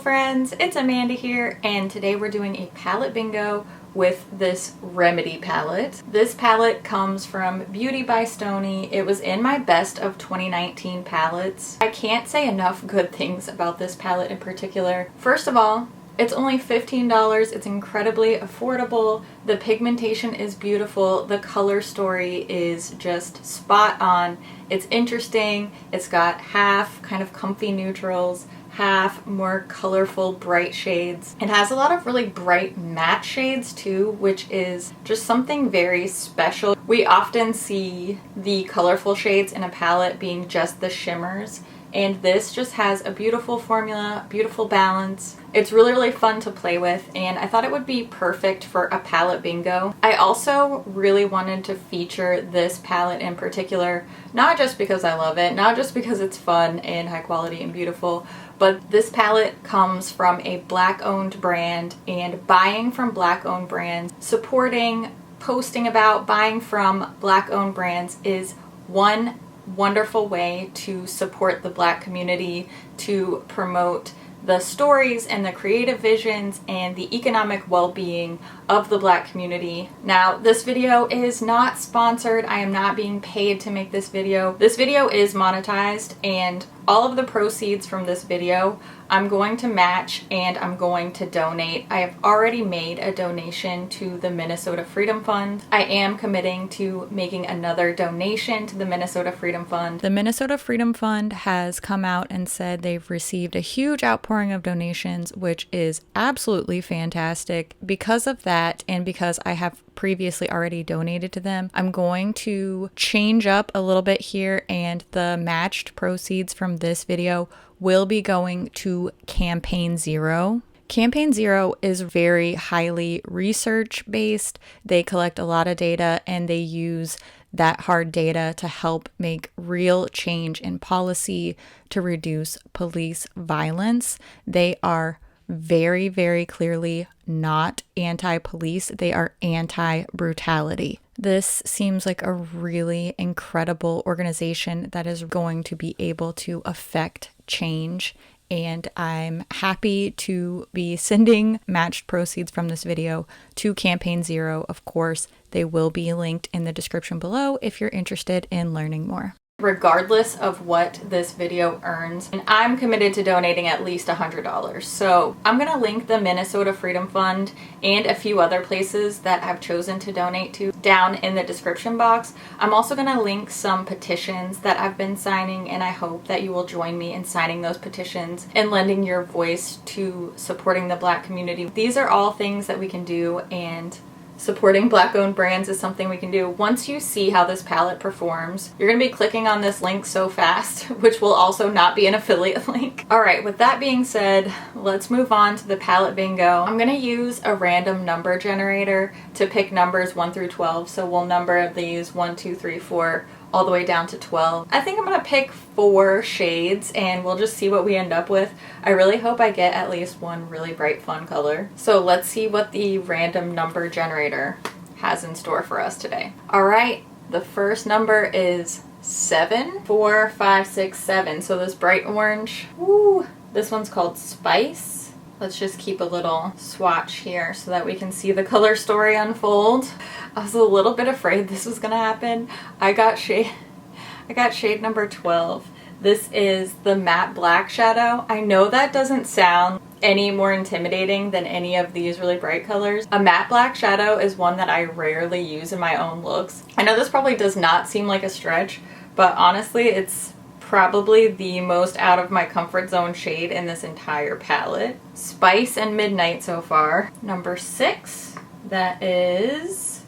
friends, it's Amanda here, and today we're doing a palette bingo with this Remedy palette. This palette comes from Beauty by Stony. It was in my best of 2019 palettes. I can't say enough good things about this palette in particular. First of all, it's only $15. It's incredibly affordable. The pigmentation is beautiful. The color story is just spot on. It's interesting. It's got half kind of comfy neutrals, half more colorful bright shades. It has a lot of really bright matte shades too, which is just something very special. We often see the colorful shades in a palette being just the shimmers, and this just has a beautiful formula, beautiful balance. It's really fun to play with, and I thought it would be perfect for a palette bingo. I also really wanted to feature this palette in particular, not just because I love it, not just because it's fun and high quality and beautiful, but this palette comes from a Black-owned brand, and buying from Black-owned brands, supporting, posting about, buying from Black-owned brands is one wonderful way to support the Black community, to promote the stories and the creative visions and the economic well-being of the Black community. Now, this video is not sponsored. I am not being paid to make this video. This video is monetized, and all of the proceeds from this video I'm going to match and I'm going to donate. I have already made a donation to the Minnesota Freedom Fund. I am committing to making another donation to the Minnesota Freedom Fund. The Minnesota Freedom Fund has come out and said they've received a huge outpouring of donations, which is absolutely fantastic. Because of that, and because I have previously already donated to them, I'm going to change up a little bit here, and the matched proceeds from this video will be going to Campaign Zero. Campaign Zero is very highly research based. They collect a lot of data and they use that hard data to help make real change in policy to reduce police violence. They are very clearly not anti-police. They are anti-brutality. This seems like a really incredible organization that is going to be able to affect change, and I'm happy to be sending matched proceeds from this video to Campaign Zero. Of course, they will be linked in the description below if you're interested in learning more. Regardless of what this video earns, and I'm committed to donating at least $100. So I'm gonna link the Minnesota Freedom Fund and a few other places that I've chosen to donate to down in the description box. I'm also gonna link some petitions that I've been signing, and I hope that you will join me in signing those petitions and lending your voice to supporting the Black community. These are all things that we can do, and supporting Black-owned brands is something we can do. Once you see how this palette performs, you're going to be clicking on this link so fast, which will also not be an affiliate link. Alright, with that being said, let's move on to the palette bingo. I'm going to use a random number generator to pick numbers 1 through 12, so we'll number these 1, 2, 3, 4, all the way down to 12. I think I'm gonna pick 4 shades and we'll just see what we end up with. I really hope I get at least one really bright fun color. So let's see what the random number generator has in store for us today. Alright, the first number is 7. 4, 5, 6, 7. So this bright orange. Woo! This one's called Spice. Let's just keep a little swatch here so that we can see the color story unfold. I was a little bit afraid this was gonna happen. I got shade number 12. This is the matte black shadow. I know that doesn't sound any more intimidating than any of these really bright colors. A matte black shadow is one that I rarely use in my own looks. I know this probably does not seem like a stretch, but honestly, it's probably the most out of my comfort zone shade in this entire palette. Spice and Midnight so far. Number 6, that is,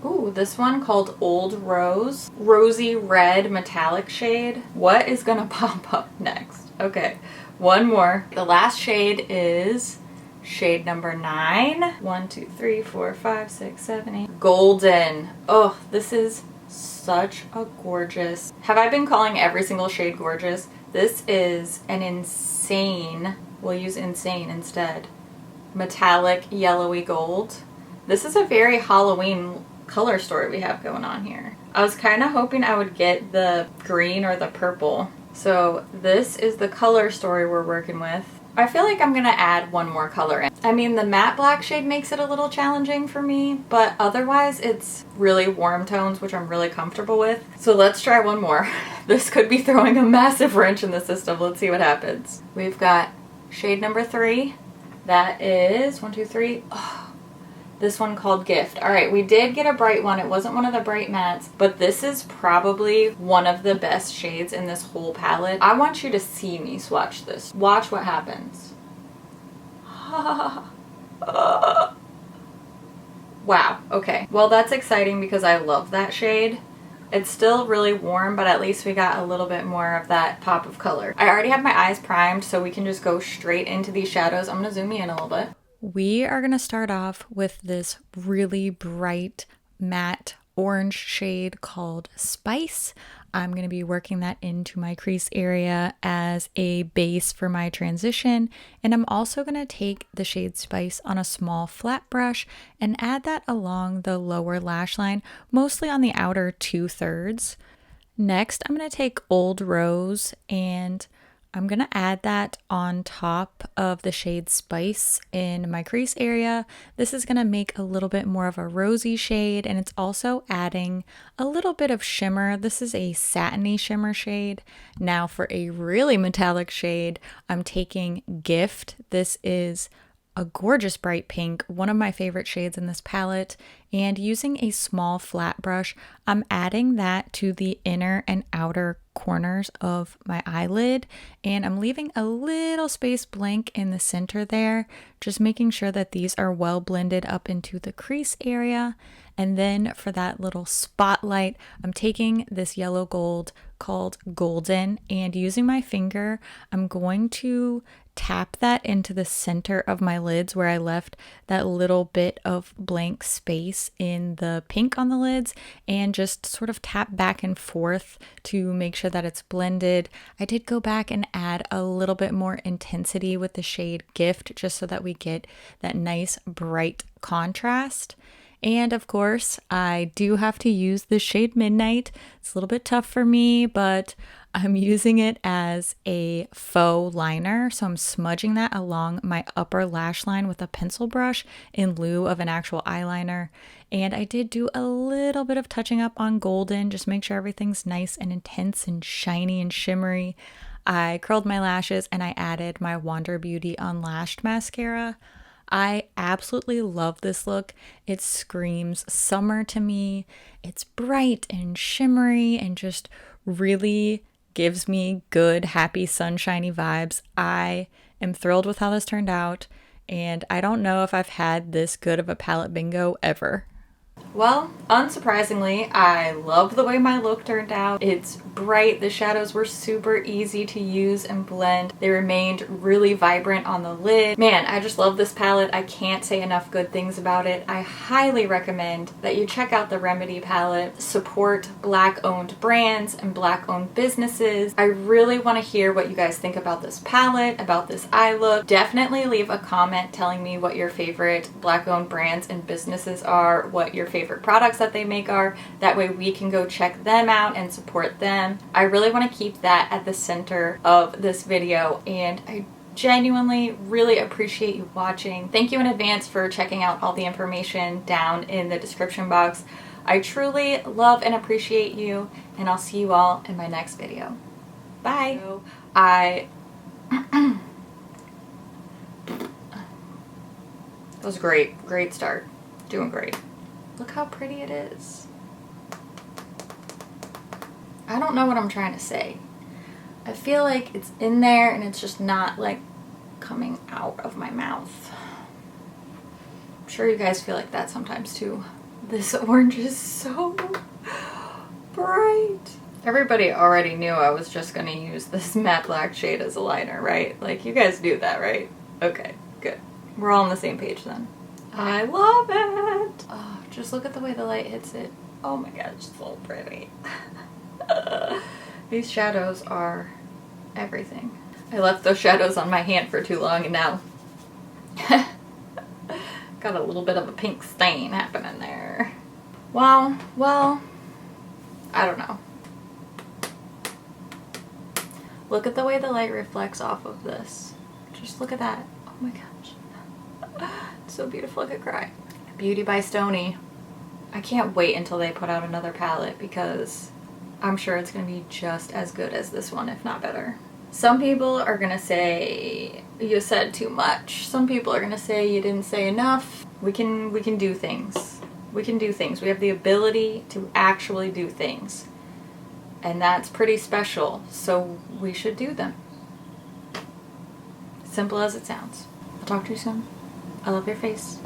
ooh, this one called Old Rose. Rosy red metallic shade. What is gonna pop up next? Okay, one more. The last shade is shade number 9. 1, 2, 3, 4, 5, 6, 7, 8. Golden. Oh, this is such a gorgeous. Have I been calling every single shade gorgeous? This is an insane, we'll use insane instead, metallic yellowy gold. This is a very Halloween color story we have going on here. I was kind of hoping I would get the green or the purple. So this is the color story we're working with. I feel like I'm gonna add one more color in. I mean, the matte black shade makes it a little challenging for me, but otherwise it's really warm tones, which I'm really comfortable with. So let's try one more. This could be throwing a massive wrench in the system. Let's see what happens. We've got shade number 3. That is 1, 2, 3. Oh, this one called Gift. All right, we did get a bright one. It wasn't one of the bright mattes, but this is probably one of the best shades in this whole palette. I want you to see me swatch this. Watch what happens. Wow, okay. Well, that's exciting because I love that shade. It's still really warm, but at least we got a little bit more of that pop of color. I already have my eyes primed, so we can just go straight into these shadows. I'm gonna zoom in a little bit. We are going to start off with this really bright matte orange shade called Spice. I'm going to be working that into my crease area as a base for my transition. And I'm also going to take the shade Spice on a small flat brush and add that along the lower lash line, mostly on the outer 2/3. Next, I'm going to take Old Rose and I'm going to add that on top of the shade Spice in my crease area. This is going to make a little bit more of a rosy shade, and it's also adding a little bit of shimmer. This is a satiny shimmer shade. Now for a really metallic shade, I'm taking Gift. This is a gorgeous bright pink, one of my favorite shades in this palette, and using a small flat brush, I'm adding that to the inner and outer corners of my eyelid, and I'm leaving a little space blank in the center there, just making sure that these are well blended up into the crease area. And then for that little spotlight, I'm taking this yellow gold called Golden, and using my finger, I'm going to tap that into the center of my lids where I left that little bit of blank space in the pink on the lids, and just sort of tap back and forth to make sure that it's blended. I did go back and add a little bit more intensity with the shade Gift just so that we get that nice bright contrast. And of course, I do have to use the shade Midnight. It's a little bit tough for me, but I'm using it as a faux liner. So I'm smudging that along my upper lash line with a pencil brush in lieu of an actual eyeliner. And I did do a little bit of touching up on Golden, just make sure everything's nice and intense and shiny and shimmery. I curled my lashes and I added my Wander Beauty Unlashed mascara. I absolutely love this look. It screams summer to me. It's bright and shimmery and just really gives me good, happy, sunshiny vibes. I am thrilled with how this turned out, and I don't know if I've had this good of a palette bingo ever. Well, unsurprisingly, I love the way my look turned out. It's bright, the shadows were super easy to use and blend. They remained really vibrant on the lid. Man, I just love this palette. I can't say enough good things about it. I highly recommend that you check out the Remedy palette, support Black-owned brands and Black-owned businesses. I really want to hear what you guys think about this palette, about this eye look. Definitely leave a comment telling me what your favorite Black-owned brands and businesses are, what your favorite products that they make are. That way we can go check them out and support them. I really want to keep that at the center of this video, and I genuinely really appreciate you watching. Thank you in advance for checking out all the information down in the description box. I truly love and appreciate you, and I'll see you all in my next video. Bye. That was great. Great start. Doing great. Look how pretty it is. I don't know what I'm trying to say. I feel like it's in there and it's just not like coming out of my mouth. I'm sure you guys feel like that sometimes too. This orange is so bright. Everybody already knew I was just gonna use this matte black shade as a liner, right? Like, you guys knew that, right? Okay, good. We're all on the same page then. I love it. Oh, just look at the way the light hits it. Oh my god, it's so pretty. These shadows are everything. I left those shadows on my hand for too long and now got a little bit of a pink stain happening there. Well, I don't know. Look at the way the light reflects off of this. Just look at that. Oh my gosh. It's so beautiful, I could cry. Beauty by Stony. I can't wait until they put out another palette because I'm sure it's going to be just as good as this one, if not better. Some people are going to say you said too much. Some people are going to say you didn't say enough. We can do things. We can do things. We have the ability to actually do things. And that's pretty special, so we should do them. Simple as it sounds. I'll talk to you soon. I love your face.